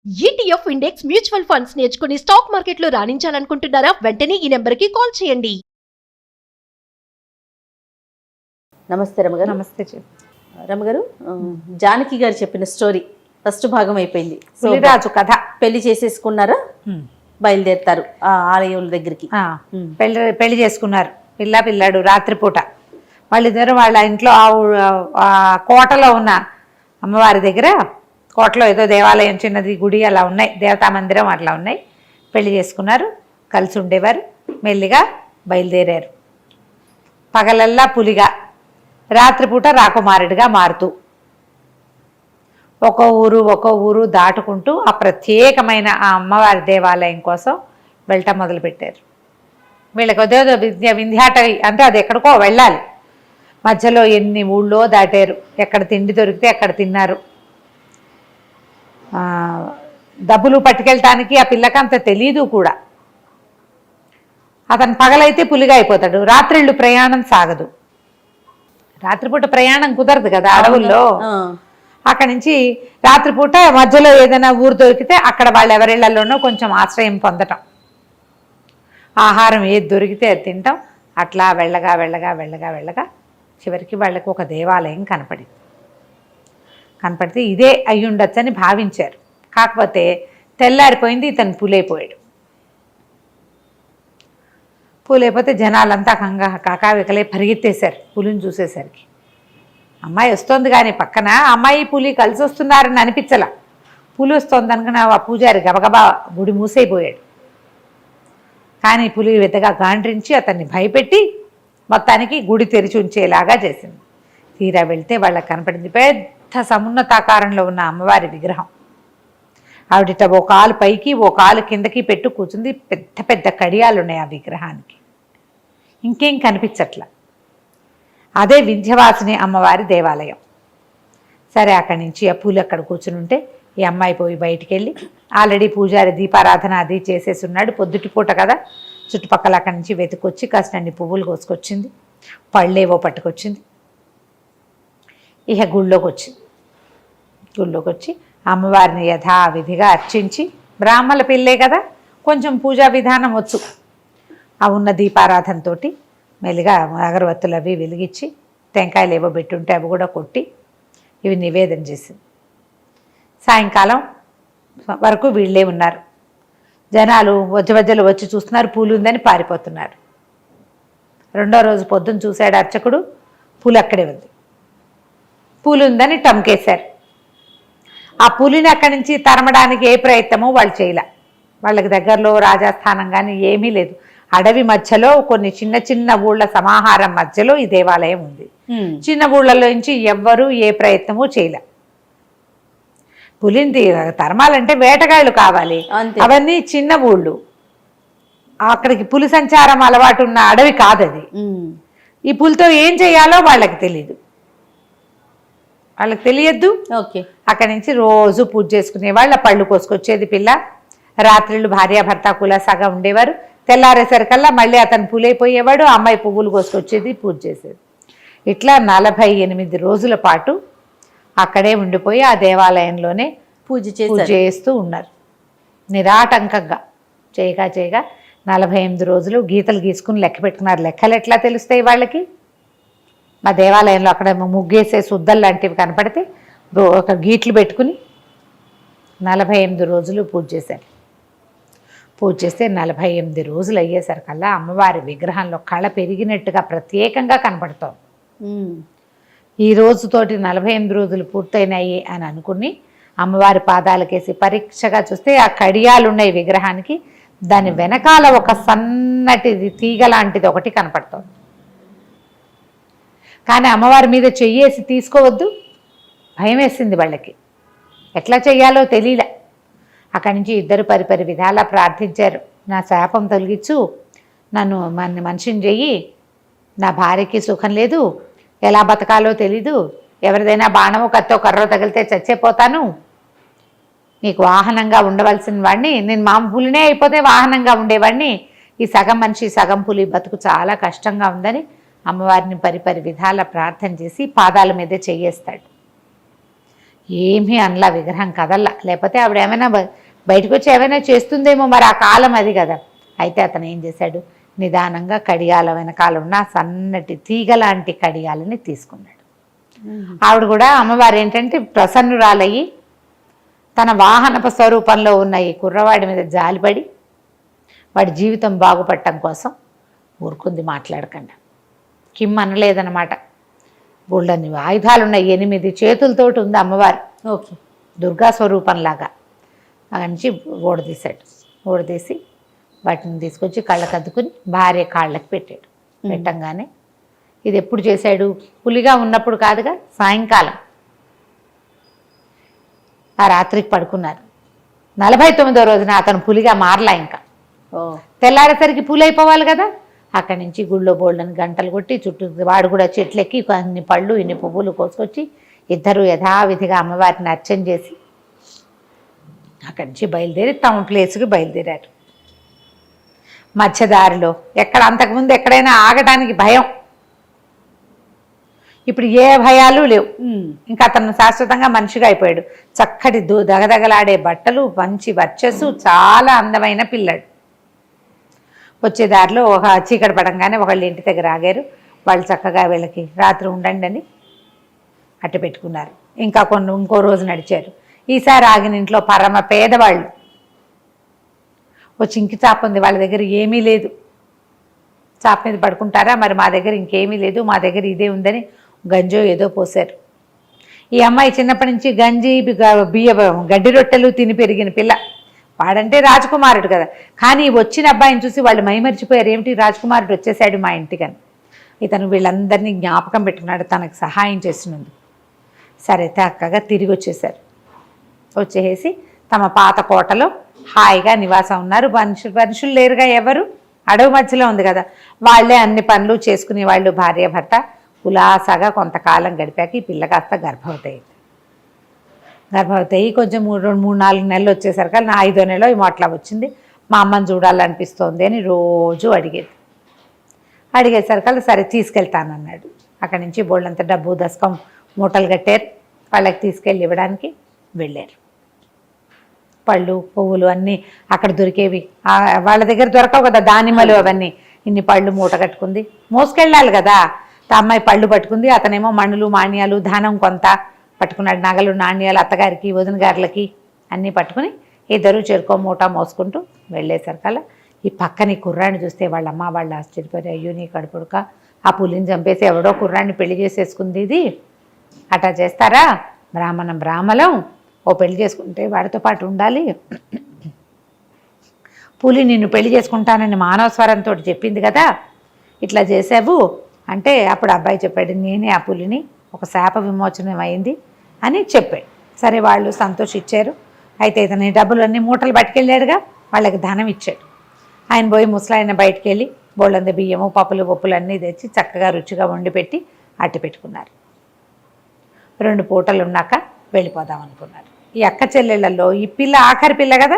ETF index mutual funds నేర్చుకుని stock మార్కెట్లో రాణించాలనుకుంటున్నారా? వెంటనే ఈ నెంబర్కి కాల్ చేయండి. నమస్తే రమగారు. నమస్తే రమగారు, జానకి గారు చెప్పిన స్టోరీ ఫస్ట్ భాగం అయిపోయింది. పులిరాజు కథ. పెళ్లి చేసేసుకున్నారా? బయలుదేరుతారు ఆ ఆలయం దగ్గరికి. పెళ్లి చేసుకున్నారు. పిల్లాడు రాత్రిపూట వాళ్ళిద్దరు వాళ్ళ ఇంట్లో ఆ కోటలో ఉన్న అమ్మవారి దగ్గర, కోటలో ఏదో దేవాలయం, చిన్నది గుడి అలా ఉన్నాయి, దేవతా మందిరం అట్లా ఉన్నాయి. పెళ్లి చేసుకున్నారు, కలిసి ఉండేవారు. మెల్లిగా బయలుదేరారు. పగలల్లా పులిగా, రాత్రిపూట రాకుమారుడిగా మారుతూ ఒక్కో ఊరు దాటుకుంటూ ఆ ప్రత్యేకమైన ఆ అమ్మవారి దేవాలయం కోసం వెళ్ళటం మొదలుపెట్టారు. వీళ్ళకి అదేదో వింధ్యాటవి అంటే అది ఎక్కడికో వెళ్ళాలి. మధ్యలో ఎన్ని ఊళ్ళో దాటారు. ఎక్కడ తిండి దొరికితే అక్కడ తిన్నారు. డబ్బులు పట్టుకెళ్ళటానికి ఆ పిల్లకి అంత తెలీదు కూడా. అతను పగలైతే పులిగా అయిపోతాడు, రాత్రిళ్ళు ప్రయాణం సాగదు. రాత్రిపూట ప్రయాణం కుదరదు కదా అడవుల్లో. అక్కడి నుంచి రాత్రిపూట మధ్యలో ఏదైనా ఊరు దొరికితే అక్కడ వాళ్ళ ఎవరిళ్లలోనో కొంచెం ఆశ్రయం పొందటం, ఆహారం ఏది దొరికితే అది తింటాం. అట్లా వెళ్ళగా చివరికి వాళ్ళకి ఒక దేవాలయం కనపడితే ఇదే అయ్యుండొచ్చని భావించారు. కాకపోతే తెల్లారిపోయింది, ఇతను పూలైపోయాడు. పూలైపోతే జనాలంతా కాకావికలే పరిగెత్తేశారు పులిని చూసేసరికి. అమ్మాయి వస్తుంది కానీ పక్కన అమ్మాయి పులి కలిసి వస్తున్నారని అనిపించలా. పులి వస్తుంది అనుకున్న ఆ పూజారి గబగబా గుడి మూసైపోయాడు. కానీ పులి వెతగా గాండ్రించి అతన్ని భయపెట్టి మొత్తానికి గుడి తెరిచి ఉంచేలాగా చేసింది. తీరా వెళ్తే వాళ్ళకి కనపడింది పెద్ద సమున్నతాకారంలో ఉన్న అమ్మవారి విగ్రహం. ఆవిడట ఓ కాలు పైకి ఓ కాలు కిందకి పెట్టు కూర్చుంది. పెద్ద పెద్ద కడియాలు ఉన్నాయి ఆ విగ్రహానికి. ఇంకేం కనిపించట్లా. అదే వింధ్యవాసిని అమ్మవారి దేవాలయం. సరే, అక్కడి నుంచి ఆ పూలు అక్కడ కూర్చుని ఉంటే ఈ అమ్మాయి పోయి బయటికి వెళ్ళి, ఆల్రెడీ పూజారి దీపారాధన అది చేసేసి ఉన్నాడు. పొద్దుటిపూట కదా, చుట్టుపక్కల అక్కడి నుంచి వెతుకొచ్చి కాసినన్ని పువ్వులు కోసుకొచ్చింది, పళ్ళేవో పట్టుకొచ్చింది. ఇక గుళ్ళోకి వచ్చి అమ్మవారిని యథావిధిగా అర్చించి, బ్రాహ్మణ పిల్లే కదా కొంచెం పూజా విధానం వచ్చు, ఆ ఉన్న దీపారాధనతో మెల్లిగా అగరవత్తులు అవి వెలిగించి, టెంకాయలు ఏవో పెట్టుంటే అవి కూడా కొట్టి ఇవి నివేదన చేసింది. సాయంకాలం వరకు వీళ్ళే ఉన్నారు. జనాలు మధ్యలో వచ్చి చూస్తున్నారు, పూలు ఉందని పారిపోతున్నారు. రెండో రోజు పొద్దున్న చూశాడు అర్చకుడు, పూలు అక్కడే ఉంది. పూలు ఉందని టమ్కేశారు. ఆ పులిని అక్కడి నుంచి తరమడానికి ఏ ప్రయత్నమో వాళ్ళు చేయలే. వాళ్ళకి దగ్గరలో రాజాస్థానం కానీ ఏమీ లేదు. అడవి మధ్యలో కొన్ని చిన్న ఊళ్ళ సమాహారం మధ్యలో ఈ దేవాలయం ఉంది. చిన్న ఊళ్ళలో నుంచి ఎవ్వరూ ఏ ప్రయత్నమూ చేయలే. పులిని తరమాలంటే వేటగాళ్ళు కావాలి. అవన్నీ చిన్న ఊళ్ళు, అక్కడికి పులి సంచారం అలవాటు ఉన్న అడవి కాదది. ఈ పులితో ఏం చేయాలో వాళ్ళకి తెలియద్దు. అక్కడి నుంచి రోజు పూజ చేసుకునే వాళ్ళ పళ్ళు కోసుకొచ్చేది పిల్ల. రాత్రిళ్ళు భార్యాభర్త కులాసాగా ఉండేవారు. తెల్లారేసరికల్లా మళ్ళీ అతను పూలైపోయేవాడు, అమ్మాయి పువ్వులు కోసుకొచ్చేది, పూజ చేసేది. ఇట్లా 48 రోజుల పాటు అక్కడే ఉండిపోయి ఆ దేవాలయంలోనే పూజ చేస్తూ ఉన్నారు. నిరాటంకంగా చేయగా 48 రోజులు గీతలు గీసుకుని లెక్క పెట్టుకున్నారు. లెక్కలు ఎట్లా తెలుస్తాయి వాళ్ళకి? మా దేవాలయంలో అక్కడ ముగ్గేసే శుద్ధలు లాంటివి కనపడితే ఒక గీట్లు పెట్టుకుని 48 రోజులు పూజ చేశారు. పూజ చేస్తే 48 రోజులు అయ్యేసరికల్లా అమ్మవారి విగ్రహంలో కళ పెరిగినట్టుగా ప్రత్యేకంగా కనపడుతోంది. ఈ రోజుతోటి 48 రోజులు పూర్తయినాయి అని అనుకుని అమ్మవారి పాదాలకేసి పరీక్షగా చూస్తే ఆ కడియాలున్నాయి విగ్రహానికి. దాని వెనకాల ఒక సన్నటిది తీగ లాంటిది ఒకటి కనపడుతోంది. కానీ అమ్మవారి మీద చెయ్యేసి తీసుకోవద్దు, భయం వేసింది వాళ్ళకి. ఎట్లా చెయ్యాలో తెలియలే. అక్కడి నుంచి ఇద్దరు పరిపరి విధాలా ప్రార్థించారు. నా శాపం తొలగించు, నన్ను మనిషిని చెయ్యి, నా భార్యకి సుఖం లేదు, ఎలా బతకాలో తెలీదు, ఎవరిదైనా బాణమో కత్తో కర్రో తగిలితే చచ్చిపోతాను, నీకు వాహనంగా ఉండవలసిన వాడిని, నేను మామూలునే అయిపోతే వాహనంగా ఉండేవాడిని, ఈ సగం మనిషి సగం పులి బతుకు చాలా కష్టంగా ఉందని అమ్మవారిని పరిపరి విధాల ప్రార్థన చేసి పాదాల మీద చెయ్యేస్తాడు. ఏమీ అనలా, విగ్రహం కదల్లా. లేకపోతే ఆవిడ ఏమైనా బయటకు వచ్చి ఏమైనా చేస్తుందేమో, మరి ఆ కాలం అది కదా. అయితే అతను ఏం చేశాడు, నిదానంగా కడియాల వెనకాల ఉన్న సన్నటి తీగ లాంటి కడియాలని తీసుకున్నాడు. ఆవిడ కూడా అమ్మవారు ఏంటంటే ప్రసన్నురాలయ్యి తన వాహనప స్వరూపంలో ఉన్న ఈ కుర్రవాడి మీద జాలిపడి వాడి జీవితం బాగుపడటం కోసం ఊరుకుంది, మాట్లాడకుండా. కిమ్ అనలేదన్నమాట. బోళ్ళని ఆయుధాలు ఉన్నాయి, 8 చేతులతోటి ఉంది అమ్మవారు. ఓకే. దుర్గా స్వరూపంలాగా. అక్కడి నుంచి ఓడదీశాడు. ఓడదీసి వాటిని తీసుకొచ్చి కళ్ళకు అద్దుకుని భార్య కాళ్ళకి పెట్టాడు. పెట్టంగానే ఇది ఎప్పుడు చేశాడు, పులిగా ఉన్నప్పుడు కాదుగా, సాయంకాలం ఆ రాత్రికి పడుకున్నారు. 49వ రోజున అతను పులిగా మారలా. ఇంకా తెల్లారేసరికి పులి అయిపోవాలి కదా. అక్కడి నుంచి గుళ్ళో బోళ్ళని గంటలు కొట్టి చుట్టూ వాడు కూడా చెట్లెక్కి అన్ని పళ్ళు ఇన్ని పువ్వులు కోసుకొచ్చి ఇద్దరు యథావిధిగా అమ్మవారిని అర్చన చేసి అక్కడి నుంచి బయలుదేరి టౌన్ ప్లేస్కి బయలుదేరారు. మధ్యదారిలో ఎక్కడ అంతకుముందు ఎక్కడైనా ఆగడానికి భయం, ఇప్పుడు ఏ భయాలు లేవు. ఇంకా అతను శాశ్వతంగా మనిషిగా అయిపోయాడు. చక్కటి దగదగలాడే బట్టలు, మంచి వర్చస్సు, చాలా అందమైన పిల్లాడు. వచ్చే దారిలో ఒక చీకటి పడంగానే ఒకళ్ళు ఇంటి దగ్గర ఆగారు. వాళ్ళు చక్కగా వీళ్ళకి రాత్రి ఉండండి అని అట్టు పెట్టుకున్నారు. ఇంకా ఇంకో రోజు నడిచారు. ఈసారి ఆగిన ఇంట్లో పరమ పేదవాళ్ళు వచ్చి ఇంకి చాప ఉంది, వాళ్ళ దగ్గర ఏమీ లేదు, చాప మీద పడుకుంటారా, మరి మా దగ్గర ఇంకేమీ లేదు, మా దగ్గర ఇదే ఉందని గంజో ఏదో పోసారు. ఈ అమ్మాయి చిన్నప్పటి నుంచి గంజి గడ్డి రొట్టెలు తిని పెరిగిన పిల్ల. వాడంటే రాజకుమారుడు కదా. కానీ వచ్చిన అబ్బాయిని చూసి వాళ్ళు మైమరిచిపోయారు, ఏమిటి రాజకుమారుడు వచ్చేసాడు మా ఇంటికని. ఇతను వీళ్ళందరినీ జ్ఞాపకం పెట్టుకున్నాడు తనకు సహాయం చేసినందుకు. సరే చక్కగా తిరిగి వచ్చేసారు. వచ్చేసి తమ పాత కోటలో హాయిగా నివాసం ఉన్నారు. మనుషులు లేరుగా, ఎవరు, అడవి మధ్యలో ఉంది కదా. వాళ్ళే అన్ని పనులు చేసుకునే వాళ్ళు, భార్య భర్త కులాసాగా కొంతకాలం గడిపాక ఈ పిల్ల కాస్త గర్భవతి అయ్యి కొంచెం 3-4 నెలలు వచ్చేసరికి నా 5వ నెల ఏమో అట్లా వచ్చింది. మా అమ్మని చూడాలనిపిస్తోంది అని రోజు అడిగేసరికి సరే తీసుకెళ్తానన్నాడు. అక్కడి నుంచి బోళ్ళంత డబ్బు దశకం మూటలు కట్టారు. వాళ్ళకి తీసుకెళ్ళి ఇవ్వడానికి వెళ్ళారు. పళ్ళు పువ్వులు అన్నీ అక్కడ దొరికేవి, వాళ్ళ దగ్గర దొరకవు కదా, దానిమ్మలు అవన్నీ. ఇన్ని పళ్ళు మూట కట్టుకుంది, మోసుకెళ్ళాలి కదా. అమ్మాయి పళ్ళు పట్టుకుంది, అతనేమో మణులు మాణ్యాలు ధనం కొంత పట్టుకున్నాడు. నగలు నాణ్యాలు అత్తగారికి వదిన గారులకి అన్నీ పట్టుకుని ఇద్దరు చెరుకో మూట మోసుకుంటూ వెళ్ళేసరికల్లా ఈ పక్కని కుర్రాన్ని చూస్తే వాళ్ళమ్మ వాళ్ళు ఆశ్చర్యపోయారు. అయ్యో నీ కడుపుడుక, ఆ పులిని చంపేసి ఎవడో కుర్రాన్ని పెళ్లి చేసేసుకుంది, ఇది అట్లా చేస్తారా, బ్రాహ్మణం ఓ పెళ్లి చేసుకుంటే వాడితో పాటు ఉండాలి. పులి నిన్ను పెళ్లి చేసుకుంటానని మానవ స్వరంతో చెప్పింది కదా, ఇట్లా చేసావు అంటే అప్పుడు అబ్బాయి చెప్పాడు, నేనే ఆ పులిని, ఒక శాప విమోచనం అయింది అని చెప్పాడు. సరే వాళ్ళు సంతోషించారు. అయితే ఇతని డబ్బులన్నీ మూటలు పట్టుకెళ్ళాడుగా, వాళ్ళకి ధనం ఇచ్చాడు. ఆయన పోయి ముసలాయన బయటికి వెళ్ళి బోళ్ళంద బియ్యము పప్పులు అన్నీ తెచ్చి చక్కగా రుచిగా వండి పెట్టి అట్టి పెట్టుకున్నారు. 2 పూటలు ఉన్నాక వెళ్ళిపోదాం అనుకున్నారు. ఈ అక్క చెల్లెళ్ళల్లో ఈ పిల్ల ఆఖరి పిల్ల కదా,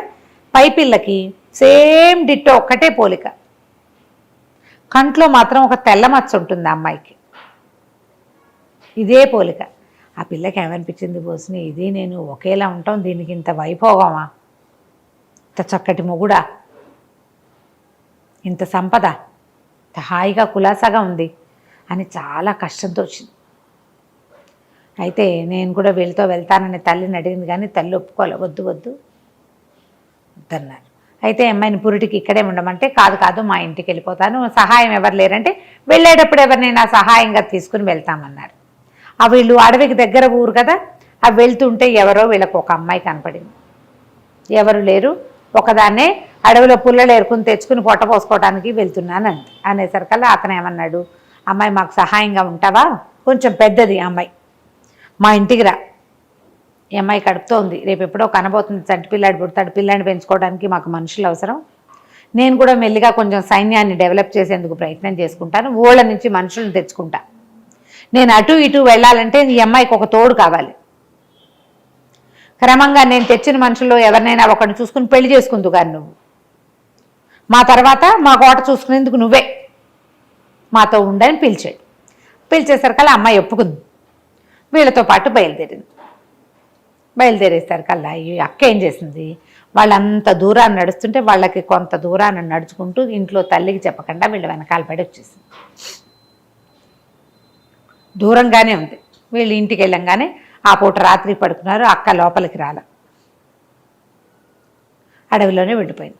పై పిల్లకి సేమ్ డిట్టో ఒక్కటే పోలిక. కంట్లో మాత్రం ఒక తెల్ల మచ్చ ఉంటుంది ఆ అమ్మాయికి, ఇదే పోలిక. ఆ పిల్లకి ఏమనిపించింది, బోసిని ఇది నేను ఒకేలా ఉంటాం, దీనికి ఇంత వైభోగమా, ఇంత చక్కటి మొగుడా, ఇంత సంపద, ఇంత హాయిగా కులాసాగా ఉంది అని చాలా కష్టంతో వచ్చింది. అయితే నేను కూడా వీళ్ళతో వెళ్తానని తల్లిని అడిగింది, కానీ తల్లి ఒప్పుకోలే, వద్దు వద్దన్నారు. అయితే అమ్మాయిని పురిటికి ఇక్కడే ఉండమంటే కాదు మా ఇంటికి వెళ్ళిపోతాను, సహాయం ఎవరు లేరంటే వెళ్ళేటప్పుడు ఎవరినైనా సహాయంగా తీసుకుని వెళ్తామన్నారు. వీళ్ళు అడవికి దగ్గర ఊరు కదా, అవి వెళ్తుంటే ఎవరో వీళ్ళకు ఒక అమ్మాయి కనపడింది. ఎవరు లేరు, ఒకదాన్నే అడవిలో పుల్లలు ఏరుకుని తెచ్చుకుని పొట్ట పోసుకోవడానికి వెళ్తున్నాను అనేసరికల్లా అతను ఏమన్నాడు, అమ్మాయి మాకు సహాయంగా ఉంటావా, కొంచెం పెద్దది అమ్మాయి, మా ఇంటికి రా, ఈ అమ్మాయి కడుపుతో ఉంది, రేపు ఎప్పుడో కనబోతుంది, చంటి పిల్లాడు పుడతాడు, పిల్లాడిని పెంచుకోవడానికి మాకు మనుషులు అవసరం, నేను కూడా మెల్లిగా కొంచెం సైన్యాన్ని డెవలప్ చేసేందుకు ప్రయత్నం చేసుకుంటాను, ఊళ్ళ నుంచి మనుషులను తెచ్చుకుంటా, నేను అటు ఇటు వెళ్ళాలంటే ఈ అమ్మాయికి ఒక తోడు కావాలి, క్రమంగా నేను తెచ్చిన మనుషుల్లో ఎవరినైనా ఒకరిని చూసుకుని పెళ్లి చేసుకుందు కానీ నువ్వు, మా తర్వాత మా కోట చూసుకునేందుకు నువ్వే మాతో ఉండని పిలిచాడు. పిలిచేసరికల్లా అమ్మాయి ఒప్పుకుంది, వీళ్ళతో పాటు బయలుదేరింది. బయలుదేరేస్తారు కల్లా ఈ అక్క ఏం చేసింది, వాళ్ళంత దూరాన్ని నడుస్తుంటే వాళ్ళకి కొంత దూరాన్ని నడుచుకుంటూ ఇంట్లో తల్లికి చెప్పకుండా వీళ్ళు వెనకాల పడి వచ్చేసింది. దూరంగానే ఉంది. వీళ్ళు ఇంటికి వెళ్ళంగానే ఆ పూట రాత్రి పడుకున్నారు. అక్క లోపలికి రాల, అడవిలోనే వెళ్ళిపోయింది.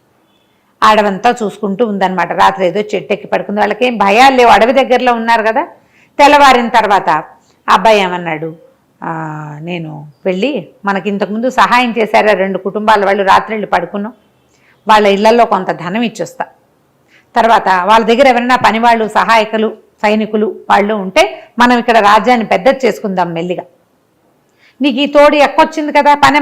అడవంతా చూసుకుంటూ ఉందన్నమాట. రాత్రి ఏదో చెట్టు ఎక్కి పడుకుంది. వాళ్ళకి ఏం భయాలు లేవు, అడవి దగ్గరలో ఉన్నారు కదా. తెల్లవారిన తర్వాత అబ్బాయి ఏమన్నాడు, నేను వెళ్ళి మనకి ఇంతకుముందు సహాయం చేశారా 2 కుటుంబాల వాళ్ళు, రాత్రి వెళ్ళి పడుకున్నాం, వాళ్ళ ఇళ్లలో కొంత ధనం ఇచ్చొస్తా. తర్వాత వాళ్ళ దగ్గర ఎవరైనా పనివాళ్ళు, సహాయకులు, సైనికులు వాళ్ళు ఉంటే మనం ఇక్కడ రాజ్యాన్ని పెద్దది చేసుకుందాం మెల్లిగా. నీకు ఈ తోడు ఎక్కొచ్చింది కదా, పని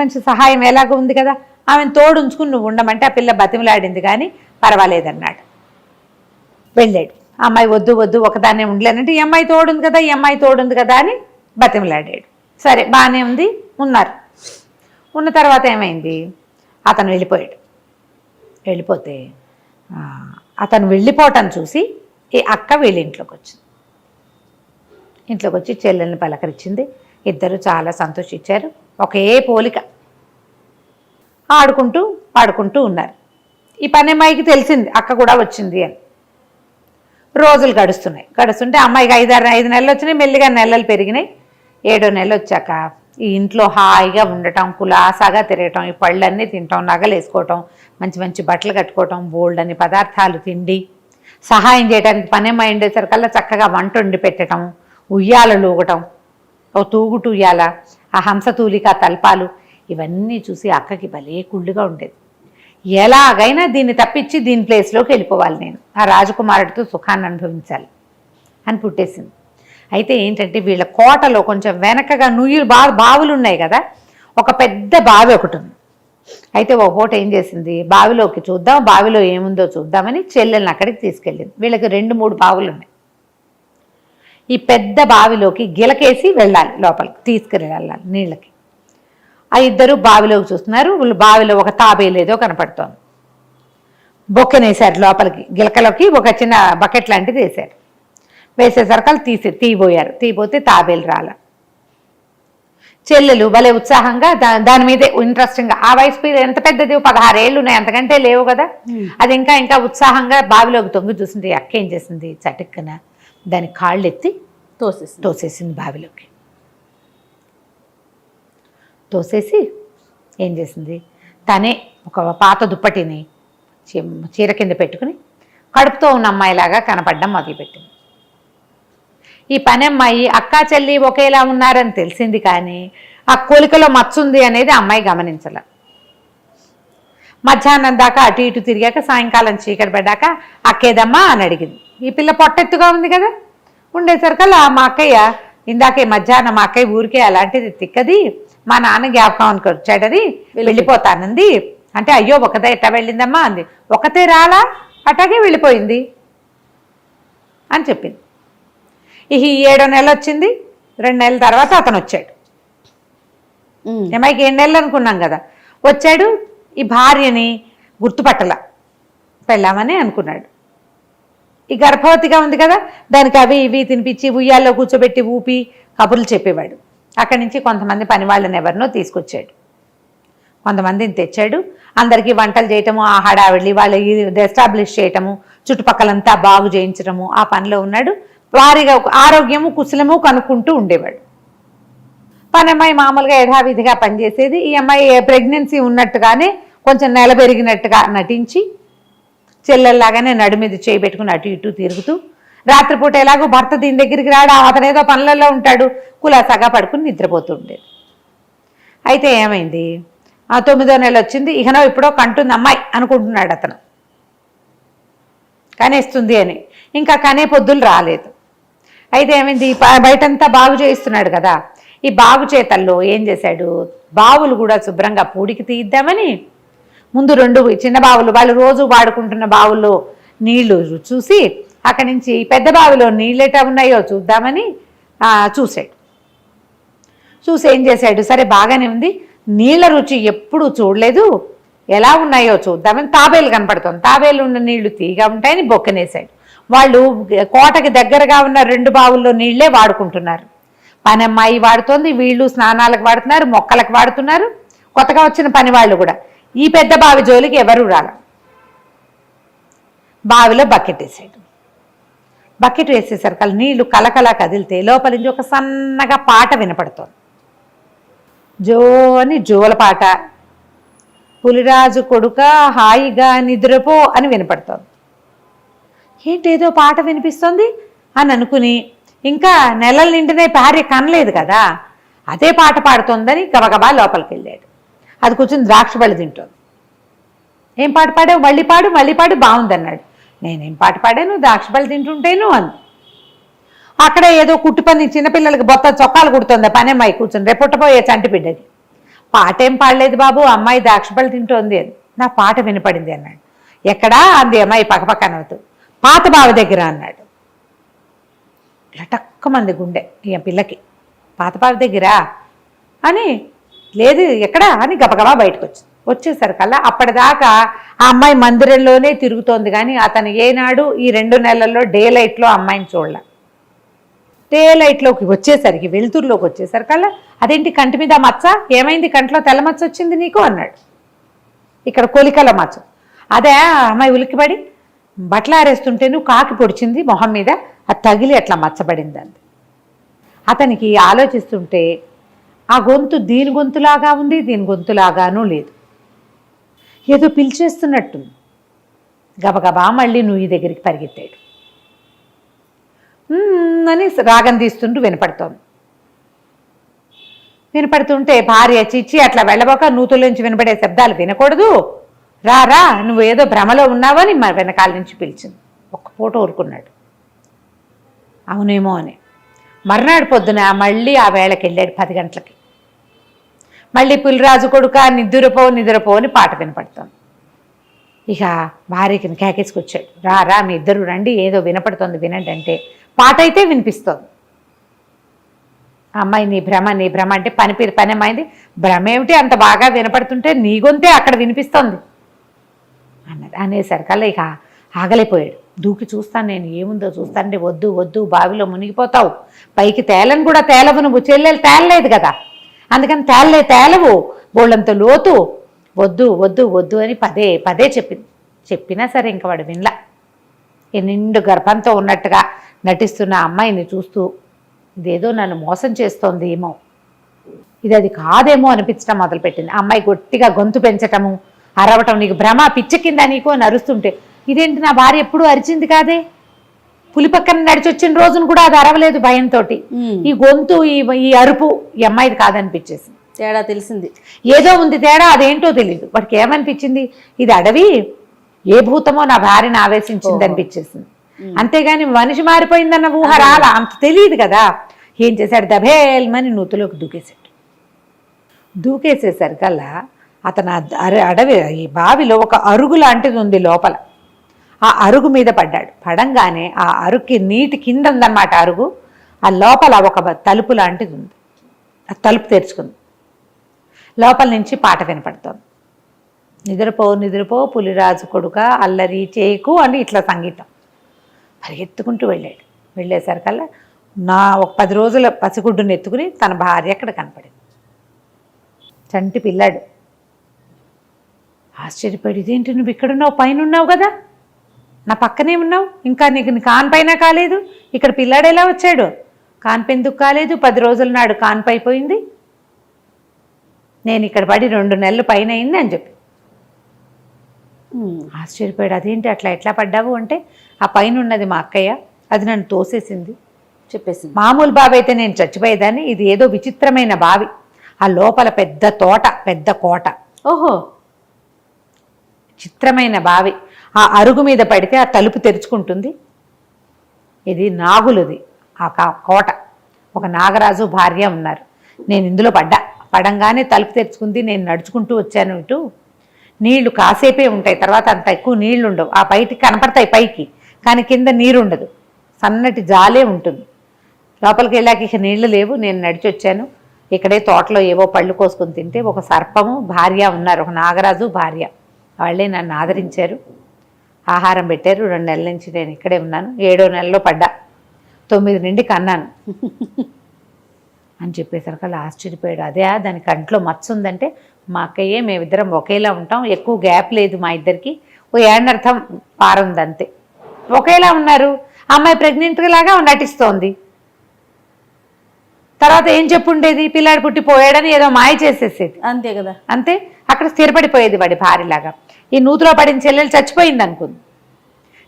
మనిషి సహాయం ఎలాగో ఉంది కదా, ఆమెను తోడు ఉంచుకుని నువ్వు ఉండమంటే ఆ పిల్ల బతిమలాడింది కానీ పర్వాలేదన్నాడు. వెళ్ళాడు. అమ్మాయి వద్దు వద్దు ఒకదాన్నే ఉండలేనంటే ఈ అమ్మాయి తోడుంది కదా అని బతిమలాడాడు. సరే బాగానే ఉంది, ఉన్నారు. ఉన్న తర్వాత ఏమైంది, అతను వెళ్ళిపోతే అతను వెళ్ళిపోవటం చూసి ఈ అక్క వీళ్ళ ఇంట్లోకి వచ్చి చెల్లెల్ని పలకరించింది. ఇద్దరు చాలా సంతోషించారు. ఒకే పోలిక, ఆడుకుంటూ పాడుకుంటూ ఉన్నారు. ఈ పనమ్మాయికి తెలిసింది అక్క కూడా వచ్చింది అని. రోజులు గడుస్తుంటే అమ్మాయికి 5 నెలలు వచ్చినాయి. మెల్లిగా నెలలు పెరిగినాయి. 7వ నెల వచ్చాక ఈ ఇంట్లో హాయిగా ఉండటం, కులాసాగా తిరగటం, ఈ పళ్ళన్నీ తినటం, నగలు వేసుకోవటం, మంచి మంచి బట్టలు కట్టుకోవటం, బోల్డ్ అని పదార్థాలు తిండి, సహాయం చేయడానికి పనమ్మాయి ఉండేసరికల్లా చక్కగా వంట వండి పెట్టడం, ఉయ్యాలలు ఊగటం, ఓ తూగుటు ఉయ్యాల, ఆ హంసతూలిక తల్పాలు, ఇవన్నీ చూసి అక్కకి భలే కుళ్ళుగా ఉండేది. ఎలాగైనా దీన్ని తప్పించి దీని ప్లేస్లోకి వెళ్ళిపోవాలి, నేను ఆ రాజకుమారుడితో సుఖాన్ని అనుభవించాలి అని పుట్టేసింది. అయితే ఏంటంటే వీళ్ళ కోటలో కొంచెం వెనకగా నుయ్యులు బావులు ఉన్నాయి కదా, ఒక పెద్ద బావి ఒకటి ఉంది. అయితే ఓ పూట ఏం చేసింది, బావిలోకి చూద్దాం, బావిలో ఏముందో చూద్దామని చెల్లెల్ని అక్కడికి తీసుకెళ్ళింది. వీళ్ళకి 2-3 బావులు ఉన్నాయి. ఈ పెద్ద బావిలోకి గిలకేసి వెళ్ళాలి, లోపలికి తీసుకెళ్ళాలి నీళ్ళకి. ఆ ఇద్దరు బావిలోకి చూస్తున్నారు. వీళ్ళు బావిలో ఒక తాబేలేదో కనపడుతోంది. బొక్కెనేసారు లోపలికి, గిలకలోకి ఒక చిన్న బకెట్ లాంటిది వేశారు. వేసేసరికి తీయబోతే తాబేలు రాల. చెల్లెలు భలే ఉత్సాహంగా దాని మీదే ఇంట్రెస్టింగ్గా, ఆ వయసు ఎంత పెద్దది, 16 ఏళ్ళు ఉన్నాయి, అంతకంటే లేవు కదా, అది ఇంకా ఉత్సాహంగా బావిలోకి తొంగి చూసింది. అక్క ఏం చేసింది, చటుక్కన దాని కాళ్ళు ఎత్తి తోసేసింది బావిలోకి. తోసేసి ఏం చేసింది, తనే ఒక పాత దుప్పటిని చీర కింద పెట్టుకుని కడుపుతో ఉన్న అమ్మాయిలాగా కనపడడం మొదలుపెట్టింది. ఈ పనమ్మాయి అక్కా చెల్లి ఒకేలా ఉన్నారని తెలిసింది కానీ ఆ కోలికలో మచ్చుంది అనేది అమ్మాయి గమనించాల. మధ్యాహ్నం దాకా అటు ఇటు తిరిగాక సాయంకాలం చీకటి పడ్డాక అక్కేదమ్మా అని అడిగింది. ఈ పిల్ల పొట్టెత్తుగా ఉంది కదా, ఉండేసరికల్లా మా అక్కయ్య ఇందాకే మధ్యాహ్నం మా అక్కయ్య ఊరికే అలాంటిది తిక్కది, మా నాన్న జ్ఞాపకానికి వచ్చాడది, వెళ్ళిపోతానంది అంటే, అయ్యో ఒకదే ఎట్టా వెళ్ళిందమ్మా అంది. ఒకతే రాలా, అట్లాగే వెళ్ళిపోయింది అని చెప్పింది. ఈ 7వ నెల వచ్చింది. 2 నెలల తర్వాత అతను వచ్చాడు. అమ్మాయికి 7 నెలలు అనుకున్నాం కదా, వచ్చాడు. ఈ భార్యని గుర్తుపట్టల, పెళ్ళామని అనుకున్నాడు. ఈ గర్భవతిగా ఉంది కదా, దానికి అవి ఇవి తినిపించి ఉయ్యాల్లో కూర్చోబెట్టి ఊపి కబుర్లు చెప్పేవాడు. అక్కడి నుంచి కొంతమంది పని వాళ్ళని ఎవరినో తీసుకొచ్చాడు, కొంతమందిని తెచ్చాడు. అందరికీ వంటలు చేయటము, ఆ హడావిడి వాళ్ళు ఎస్టాబ్లిష్ చేయటము, చుట్టుపక్కలంతా బాగు చేయించడము, ఆ పనిలో ఉన్నాడు. వారిగా ఆరోగ్యము కుశలము కనుక్కుంటూ ఉండేవాడు. పనమ్మాయి మామూలుగా యథావిధిగా పనిచేసేది. ఈ అమ్మాయి ప్రెగ్నెన్సీ ఉన్నట్టుగానే కొంచెం నెల పెరిగినట్టుగా నటించి చెల్లెల్లాగానే నడుమీద చేయి పెట్టుకుని అటు ఇటు తిరుగుతూ, రాత్రిపూట ఎలాగో భర్త దీని దగ్గరికి రాడు, అతనేదో పనులలో ఉంటాడు, కులాసాగా పడుకుని నిద్రపోతూ ఉండేది. అయితే ఏమైంది, ఆ 9వ నెల వచ్చింది. ఇకనో ఇప్పుడో కంటుంది అమ్మాయి అనుకుంటున్నాడు అతను, కనేస్తుంది అని. ఇంకా కనే పొద్దులు రాలేదు. అయితే ఏమైంది, బయటంతా బాగు చేయిస్తున్నాడు కదా, ఈ బాగు చేతల్లో ఏం చేశాడు, బావులు కూడా శుభ్రంగా పూడికి తీద్దామని ముందు 2 చిన్న బావులు, వాళ్ళు రోజు వాడుకుంటున్న బావుల్లో నీళ్లు చూసి అక్కడి నుంచి పెద్ద బావిలో నీళ్ళు ఎట్టా ఉన్నాయో చూద్దామని చూశాడు. చూసి ఏం చేశాడు, సరే బాగానే ఉంది, నీళ్ల రుచి ఎప్పుడు చూడలేదు, ఎలా ఉన్నాయో చూద్దామని తాబేలు కనపడుతుంది, తాబేలు ఉన్న నీళ్లు తీగా ఉంటాయని బొక్కనేశాడు. వాళ్ళు కోటకి దగ్గరగా ఉన్న 2 బావుల్లో నీళ్లే వాడుకుంటున్నారు. పని అమ్మాయి వాడుతోంది, వీళ్ళు స్నానాలకు వాడుతున్నారు, మొక్కలకు వాడుతున్నారు, కొత్తగా వచ్చిన పని వాళ్ళు కూడా. ఈ పెద్ద బావి జోలికి ఎవరు రాల. బావిలో బకెట్ వేసాడు. బకెట్ వేసేసరికి నీళ్లు కలకలా కదిలితే లోపల నుంచి ఒక సన్నగా పాట వినపడుతోంది. జో అని జోల పాట. పులిరాజు కొడుక హాయిగా నిద్రపో అని వినపడుతోంది. ఏంటేదో పాట వినిపిస్తోంది అని అనుకుని, ఇంకా నెలల నిండినే భార్య కనలేదు కదా, అదే పాట పాడుతోందని గబగబా లోపలికి వెళ్ళాడు. అది కూర్చొని ద్రాక్ష పళ్ళు తింటోంది. ఏం పాట పాడావు? మళ్ళీ పాడు బాగుందన్నాడు. నేనేం పాట పాడాను, ద్రాక్ష పళ్ళు తింటుంటేను అంది. అక్కడ ఏదో కుట్టు పని చిన్నపిల్లలకి బొత్త చొక్కాలు కుడుతోంది పని అమ్మాయి కూర్చొని, రేపొట్టపోయే చంటి బిడ్డది. పాట ఏం పాడలేదు బాబు, అమ్మాయి ద్రాక్ష పళ్ళు తింటోంది అని. నా పాట వినపడింది అన్నాడు. ఎక్కడా అంది అమ్మాయి పక్కపక్క నవ్వుతూ. పాత బావి దగ్గర అన్నాడు. లటక్కమంది గుండె ఈ పిల్లకి. పాత బావి దగ్గర అని, లేదు ఎక్కడా అని గబగబా బయటకు వచ్చేసరికల్లా అప్పటిదాకా ఆ అమ్మాయి మందిరంలోనే తిరుగుతోంది, కానీ అతను ఏనాడు ఈ 2 నెలల్లో డే లైట్లో అమ్మాయిని చూడలే. డే లైట్లోకి వచ్చేసరికి, వెలుతురులోకి వచ్చేసరికల్లా, అదేంటి కంటి మీద మచ్చ, ఏమైంది కంట్లో తెల్ల మచ్చ వచ్చింది నీకు అన్నాడు. ఇక్కడ కొలికల మచ్చ. అదే అమ్మాయి ఉలిక్కిపడి బట్టలు ఆరేస్తుంటేను కాకి పొడిచింది మొహం మీద, అది తగిలి అట్లా మచ్చబడింది అంది. అతనికి ఆలోచిస్తుంటే ఆ గొంతు దీని గొంతులాగా ఉంది, దీని గొంతులాగానూ లేదు, ఏదో పిలిచేస్తున్నట్టుంది. గబగబా మళ్ళీ నువ్వు ఈ దగ్గరికి పరిగెత్తాడు. అని రాగం తీస్తుంటూ వినపడుతుంటే భార్య చిచ్చి అట్లా వెళ్ళబోక నూతులోంచి వినపడే శబ్దాలు వినకూడదు, రా నువ్వు ఏదో భ్రమలో ఉన్నావని మరి వెనకాల నుంచి పిలిచింది. ఒక్క పూట ఊరుకున్నాడు. అవునేమో అని. మర్నాడు పొద్దున మళ్ళీ ఆ వేళకి వెళ్ళాడు 10 గంటలకి. మళ్ళీ పులిరాజు కొడుక నిద్రపో అని పాట వినపడుతోంది. ఇక భార్యకి కేకేసుకొచ్చాడు. రా మీ ఇద్దరు రండి, ఏదో వినపడుతోంది వినండి అంటే పాట అయితే వినిపిస్తోంది. అమ్మాయి నీ భ్రమ అంటే పని అమ్మాయింది. భ్రమ ఏమిటి, అంత బాగా వినపడుతుంటే నీ గొంతే అక్కడ వినిపిస్తోంది అన్నది. అనేసరికల్లా ఇక ఆగలేపోయాడు. దూకి చూస్తాను నేను, ఏముందో చూస్తానంటే వద్దు బావిలో మునిగిపోతావు, పైకి తేలను కూడా తేలవు, నువ్వు చెల్లెలు తేలలేదు కదా, అందుకని తేలవు, బోళ్ళంత లోతు, వద్దు అని పదే చెప్పింది. చెప్పినా సరే ఇంక వాడు వినలా. నిండు గర్భంతో ఉన్నట్టుగా నటిస్తున్న అమ్మాయిని చూస్తూ ఇదేదో నన్ను మోసం చేస్తోంది ఏమో, అది కాదేమో అనిపించడం మొదలుపెట్టింది. అమ్మాయి గట్టిగా గొంతు పెంచటము, అరవటం, నీకు భ్రమ పిచ్చ కింద నీకు అని అరుస్తుంటే, ఇదేంటి నా భార్య ఎప్పుడూ అరిచింది కాదే, పులి పక్కన నడిచొచ్చిన రోజును కూడా అది అరవలేదు భయంతో. ఈ గొంతు ఈ అరుపు ఈ అమ్మాయిది కాదనిపించేసింది. తేడా తెలిసింది, ఏదో ఉంది తేడా, అదేంటో తెలియదు. వాడికి ఏమనిపించింది, ఇది అడవి, ఏ భూతమో నా భార్యను ఆవేశించింది అనిపించేసింది. అంతేగాని మనిషి మారిపోయిందన్న ఊహ రాలా, అంత తెలియదు కదా. ఏం చేశాడు, దభేల్మని నూతులోకి దూకేసేసరికల్లా అతను అడవి ఈ బావిలో ఒక అరుగు లాంటిది ఉంది లోపల. ఆ అరుగు మీద పడ్డాడు. పడంగానే ఆ అరుగుకి నీటి కింద ఉందన్నమాట అరుగు. ఆ లోపల ఒక తలుపు లాంటిది ఉంది. ఆ తలుపు తెరుచుకుంది. లోపల నుంచి పాట వినపడుతోంది. నిద్రపో పులిరాజు కొడుక అల్లరి చేయకు అని ఇట్లా సంగీతం. పరిగెత్తుకుంటూ వెళ్ళేసరికల్లా ఒక 10 రోజుల పసిగుడ్డుని ఎత్తుకుని తన భార్య అక్కడ కనపడింది. చంటి పిల్లాడు. ఆశ్చర్యపడి, ఇదేంటి నువ్వు ఇక్కడున్నావు, పైన ఉన్నావు కదా, నా పక్కనే ఉన్నావు, ఇంకా నీకు కాన్పైనా కాలేదు, ఇక్కడ పిల్లాడు ఎలా వచ్చాడు, కాన్పెందుకు కాలేదు, 10 రోజుల నాడు కాన్పైపోయింది, నేను ఇక్కడ పడి 2 నెలలు పైన అయింది అని చెప్పి. ఆశ్చర్యపోయాడు. అదేంటి అట్లా ఎట్లా పడ్డావు అంటే, ఆ పైన ఉన్నది మా అక్కయ్య, అది నన్ను తోసేసింది చెప్పేసింది. మామూలు బావి అయితే నేను చచ్చిపోయేదాన్ని, ఇది ఏదో విచిత్రమైన బావి, ఆ లోపల పెద్ద తోట, పెద్ద కోట. ఓహో, చిత్రమైన బావి. ఆ అరుగు మీద పడితే ఆ తలుపు తెరుచుకుంటుంది. ఇది నాగులది ఆ కోట. ఒక నాగరాజు భార్య ఉన్నారు. నేను ఇందులో పడంగానే తలుపు తెరుచుకుంది. నేను నడుచుకుంటూ వచ్చాను ఇటు. నీళ్లు కాసేపే ఉంటాయి, తర్వాత అంత ఎక్కువ నీళ్లు ఉండవు. ఆ బయటికి కనపడతాయి పైకి, కానీ కింద నీరు ఉండదు, సన్నటి జాలే ఉంటుంది. లోపలికి వెళ్ళాక ఇక నీళ్లు లేవు. నేను నడిచి వచ్చాను. ఇక్కడే తోటలో ఏవో పళ్ళు కోసుకొని తింటే ఒక సర్పము భార్య ఉన్నారు, ఒక నాగరాజు భార్య. వాళ్ళే నన్ను ఆదరించారు, ఆహారం పెట్టారు. 2 నెలల నుంచి నేను ఇక్కడే ఉన్నాను. 7వ నెలలో పడ్డా, 9 నుండి కన్నాను. అని చెప్పేసరికి అలా ఆశ్చర్యపోయాడు. అదే దాని కంట్లో మచ్చ ఉందంటే మా అక్కయ్యే, మేమిద్దరం ఒకేలా ఉంటాం, ఎక్కువ గ్యాప్ లేదు మా ఇద్దరికి, ఓ ఏడనర్థం పారుంది అంతే. ఒకేలా ఉన్నారు. అమ్మాయి ప్రెగ్నెంట్ లాగా నటిస్తోంది. తర్వాత ఏం చెప్పుండేది, పిల్లాడు పుట్టిపోయాడని ఏదో మాయ చేసేసేది అంతే కదా. అంతే. అక్కడ స్థిరపడిపోయేది వాడి భార్యలాగా. ఈ నూతిలో పడిన చెల్లెలు చచ్చిపోయింది అనుకుంది,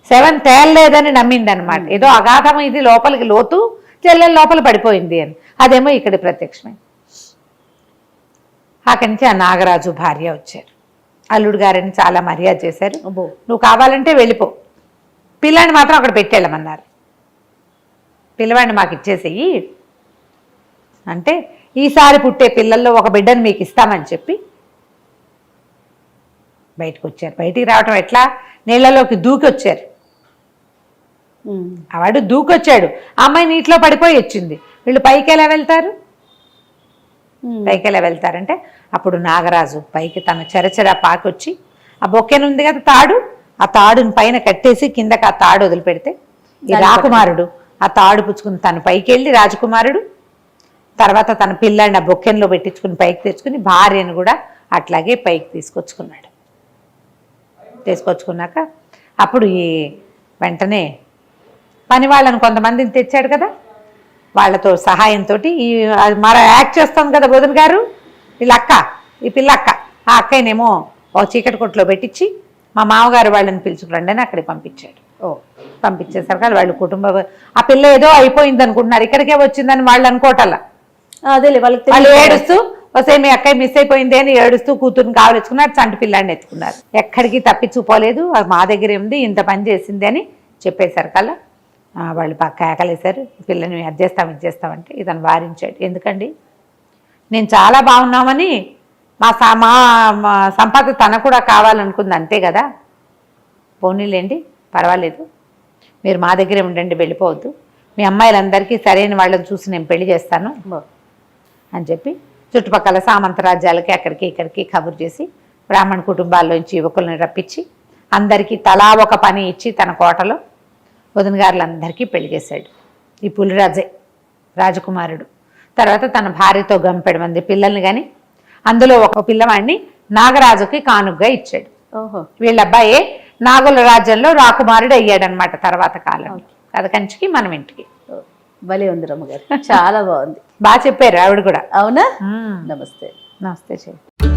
7 తేలలేదని నమ్మింది అనమాట. ఏదో అగాధం ఇది, లోపలికి లోతు, చెల్లెలు లోపల పడిపోయింది అని. అదేమో ఇక్కడ ప్రత్యక్షమైంది. అక్కడి నుంచి ఆ నాగరాజు భార్య వచ్చారు. అల్లుడు గారని చాలా మర్యాద చేశారు. అబ్బో. నువ్వు కావాలంటే వెళ్ళిపో, పిల్లాడిని మాత్రం అక్కడ పెట్టేళ్ళమన్నారు. పిల్లవాడిని మాకు ఇచ్చేసేయి అంటే, ఈసారి పుట్టే పిల్లల్లో ఒక బిడ్డను మీకు ఇస్తామని చెప్పి బయటకు వచ్చారు. బయటికి రావటం ఎట్లా, నీళ్లలోకి దూకి వచ్చారు. వాడు దూకొచ్చాడు, అమ్మాయి నీటిలో పడిపోయి వచ్చింది. వీళ్ళు పైకి ఎలా వెళ్తారు? పైకి ఎలా వెళ్తారంటే, అప్పుడు నాగరాజు పైకి తన చెరచెర పాకొచ్చి, ఆ బొక్కెను ఉంది కదా తాడు, ఆ తాడుని పైన కట్టేసి కిందకి ఆ తాడు వదిలిపెడితే ఈ రాకుమారుడు ఆ తాడు పుచ్చుకుని తను పైకి వెళ్ళి, రాజకుమారుడు తర్వాత తన పిల్లాడిని ఆ బొక్కెన్లో పెట్టించుకుని పైకి తెచ్చుకుని భార్యను కూడా అట్లాగే పైకి తీసుకొచ్చుకున్నాడు. తీసుకొచ్చుకున్నాక అప్పుడు ఈ వెంటనే పని వాళ్ళని కొంతమందిని తెచ్చాడు కదా, వాళ్ళతో సహాయంతో ఈ మర యాక్ట్ చేస్తుంది కదా బోధన్ గారు, వీళ్ళ అక్క, ఈ పిల్ల అక్క, ఆ అక్కనేమో ఓ చీకటి కొట్లో పెట్టించి మా మామగారు వాళ్ళని పిలుచుకురండి అని అక్కడికి పంపించాడు. పంపించేసరికి వాళ్ళు కుటుంబం, ఆ పిల్ల ఏదో అయిపోయింది అనుకుంటున్నారు, ఇక్కడికే వచ్చిందని వాళ్ళు అనుకోవటల్లా. అదేలే, వాళ్ళకి వాళ్ళు ఏడుస్తూ వస్తే మీ అక్కయ్య మిస్ అయిపోయింది అని ఏడుస్తూ కూతురుని కావలించుకున్నారు. చంటి పిల్లాడిని ఎత్తుకున్నారు. ఎక్కడికి తప్పించుకోలేదు, మా దగ్గరే ఉంది, ఇంత పని చేసింది అని చెప్పేశారు కల్లా వాళ్ళు పక్క కేకలేశారు. పిల్లని అది చేస్తాం ఇది చేస్తామంటే ఇతను వారించాడు. ఎందుకండి, నేను చాలా బాగున్నామని మా సంపద తన కూడా కావాలనుకుంది అంతే కదా, పోనీలేండి పర్వాలేదు, మీరు మా దగ్గరే ఉండండి, వెళ్ళిపోవద్దు, మీ అమ్మాయిలందరికీ సరైన వాళ్ళని చూసి నేను పెళ్లి చేస్తాను అని చెప్పి చుట్టుపక్కల సామంత రాజ్యాలకి అక్కడికి ఇక్కడికి కబురు చేసి బ్రాహ్మణ కుటుంబాల్లోంచి యువకులను రప్పించి అందరికీ తలా ఒక పని ఇచ్చి తన కోటలో వదిన గారులందరికీ పెళ్లి చేశాడు. ఈ పులిరాజే రాజకుమారుడు. తర్వాత తన భార్యతో గంపెడు మంది పిల్లల్ని కానీ అందులో ఒక పిల్లవాడిని నాగరాజుకి కానుగ్గా ఇచ్చాడు. వీళ్ళ అబ్బాయే నాగుల రాజ్యంలో రాకుమారుడు అయ్యాడనమాట తర్వాత కాలం. కథ కంచికి మనం ఇంటికి. భలే ఉంది రమ్మగారు, చాలా బాగుంది. బాగా చెప్పారు ఆవిడ కూడా. అవునా? నమస్తే. నమస్తే చెయ్యి.